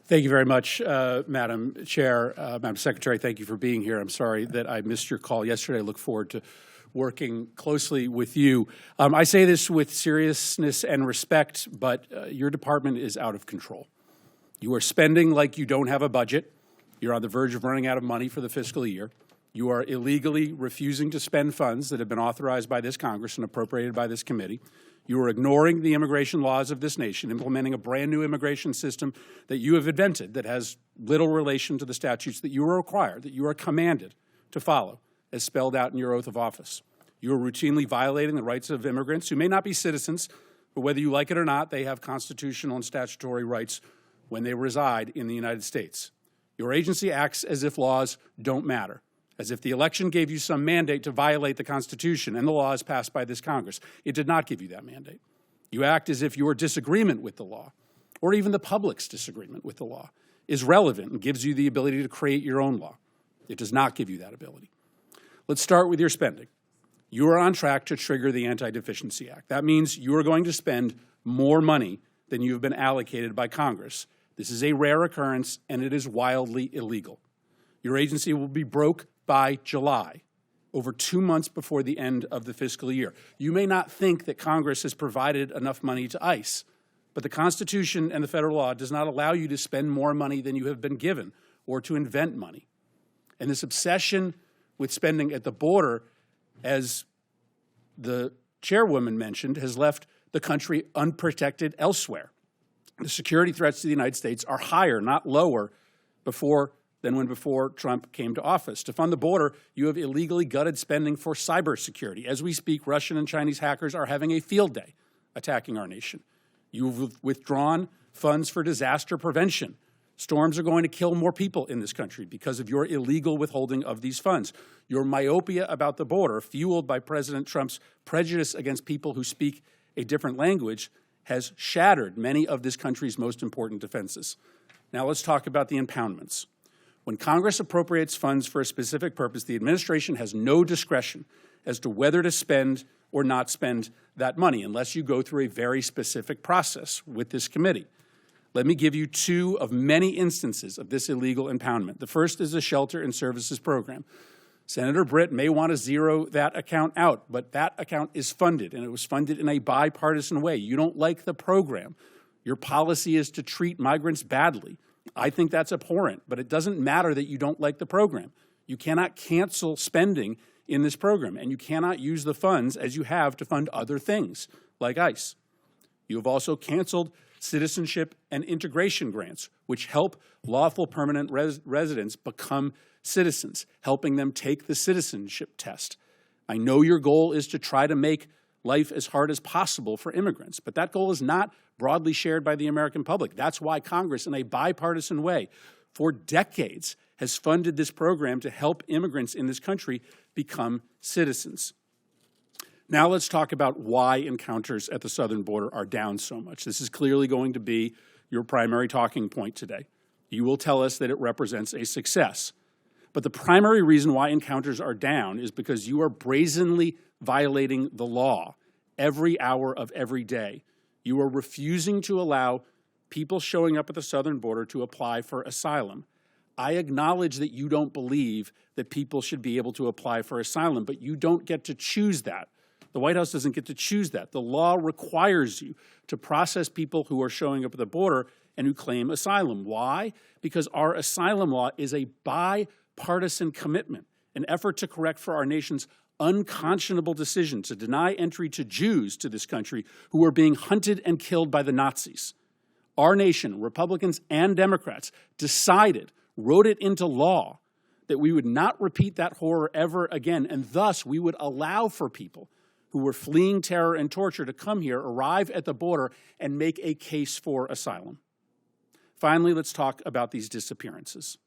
Thank you very much, Madam Chair. Madam Secretary, thank you for being here. I'm sorry that I missed your call yesterday. I look forward to working closely with you. I say this with seriousness and respect, but your department is out of control. You are spending like you don't have a budget. You're on the verge of running out of money for the fiscal year. You are illegally refusing to spend funds that have been authorized by this Congress and appropriated by this committee. You are ignoring the immigration laws of this nation, implementing a brand new immigration system that you have invented that has little relation to the statutes that you are required, that you are commanded to follow, as spelled out in your oath of office. You are routinely violating the rights of immigrants who may not be citizens, but whether you like it or not, they have constitutional and statutory rights when they reside in the United States. Your agency acts as if laws don't matter, as if the election gave you some mandate to violate the Constitution and the laws passed by this Congress. It did not give you that mandate. You act as if your disagreement with the law, or even the public's disagreement with the law, is relevant and gives you the ability to create your own law. It does not give you that ability. Let's start with your spending. You are on track to trigger the Anti-Deficiency Act. That means you are going to spend more money than you have been allocated by Congress. This is a rare occurrence, and it is wildly illegal. Your agency will be broke by July, over 2 months before the end of the fiscal year. You may not think that Congress has provided enough money to ICE, but the Constitution and the federal law does not allow you to spend more money than you have been given or to invent money. And this obsession with spending at the border, as the chairwoman mentioned, has left the country unprotected elsewhere. The security threats to the United States are higher, not lower, than when before Trump came to office. To fund the border, you have illegally gutted spending for cybersecurity. As we speak, Russian and Chinese hackers are having a field day attacking our nation. You've withdrawn funds for disaster prevention. Storms are going to kill more people in this country because of your illegal withholding of these funds. Your myopia about the border, fueled by President Trump's prejudice against people who speak a different language, has shattered many of this country's most important defenses. Now let's talk about the impoundments. When Congress appropriates funds for a specific purpose, the administration has no discretion as to whether to spend or not spend that money unless you go through a very specific process with this committee. Let me give you two of many instances of this illegal impoundment. The first is the Shelter and Services Program. Senator Britt may want to zero that account out, but that account is funded, and it was funded in a bipartisan way. You don't like the program. Your policy is to treat migrants badly. I think that's abhorrent, but it doesn't matter that you don't like the program. You cannot cancel spending in this program, and you cannot use the funds as you have to fund other things, like ICE. You have also canceled citizenship and integration grants, which help lawful permanent residents become citizens, helping them take the citizenship test. I know your goal is to try to make life as hard as possible for immigrants, but that goal is not broadly shared by the American public. That's why Congress, in a bipartisan way, for decades, has funded this program to help immigrants in this country become citizens. Now let's talk about why encounters at the southern border are down so much. This is clearly going to be your primary talking point today. You will tell us that it represents a success. But the primary reason why encounters are down is because you are brazenly violating the law every hour of every day. You are refusing to allow people showing up at the southern border to apply for asylum. I acknowledge that you don't believe that people should be able to apply for asylum, but you don't get to choose that. The White House doesn't get to choose that. The law requires you to process people who are showing up at the border and who claim asylum. Why? Because our asylum law is a bipartisan commitment, an effort to correct for our nation's unconscionable decision to deny entry to Jews to this country who were being hunted and killed by the Nazis. Our nation, Republicans and Democrats, decided, wrote it into law, that we would not repeat that horror ever again, and thus we would allow for people who were fleeing terror and torture to come here, arrive at the border, and make a case for asylum. Finally, let's talk about these disappearances.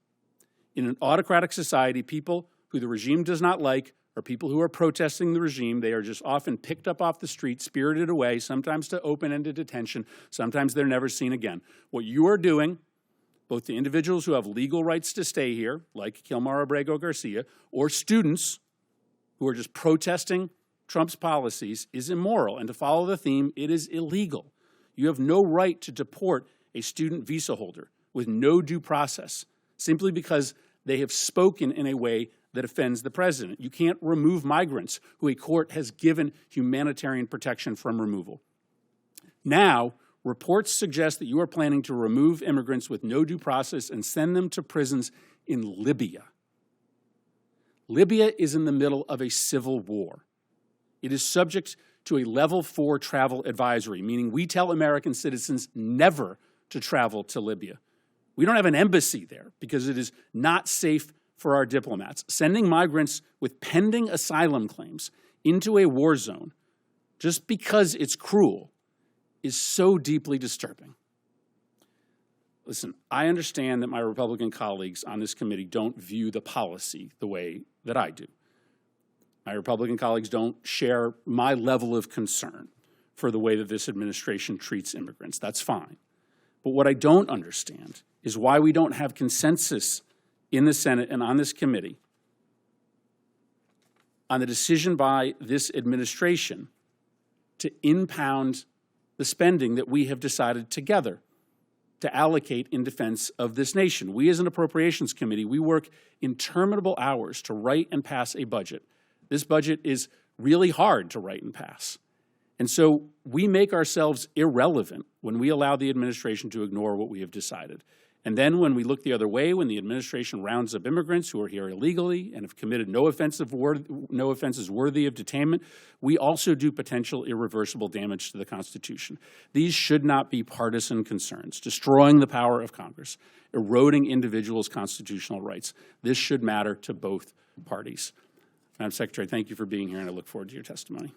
In an autocratic society, people who the regime does not like are people who are protesting the regime. They are just often picked up off the street, spirited away, sometimes to open-ended detention, sometimes they're never seen again. What you are doing, both the individuals who have legal rights to stay here, like Kilmar Abrego Garcia, or students who are just protesting Trump's policies, is immoral. And to follow the theme, it is illegal. You have no right to deport a student visa holder with no due process simply because they have spoken in a way that offends the president. You can't remove migrants who a court has given humanitarian protection from removal. Now, reports suggest that you are planning to remove immigrants with no due process and send them to prisons in Libya. Libya is in the middle of a civil war. It is subject to a level 4 travel advisory, meaning we tell American citizens never to travel to Libya. We don't have an embassy there because it is not safe for our diplomats. Sending migrants with pending asylum claims into a war zone just because it's cruel is so deeply disturbing. Listen, I understand that my Republican colleagues on this committee don't view the policy the way that I do. My Republican colleagues don't share my level of concern for the way that this administration treats immigrants. That's fine. But what I don't understand is why we don't have consensus in the Senate and on this committee on the decision by this administration to impound the spending that we have decided together to allocate in defense of this nation. We as an Appropriations Committee, we work interminable hours to write and pass a budget. This budget is really hard to write and pass. And so we make ourselves irrelevant when we allow the administration to ignore what we have decided. And then when we look the other way, when the administration rounds up immigrants who are here illegally and have committed no offenses worthy of detainment, we also do potential irreversible damage to the Constitution. These should not be partisan concerns, destroying the power of Congress, eroding individuals' constitutional rights. This should matter to both parties. Madam Secretary, thank you for being here, and I look forward to your testimony.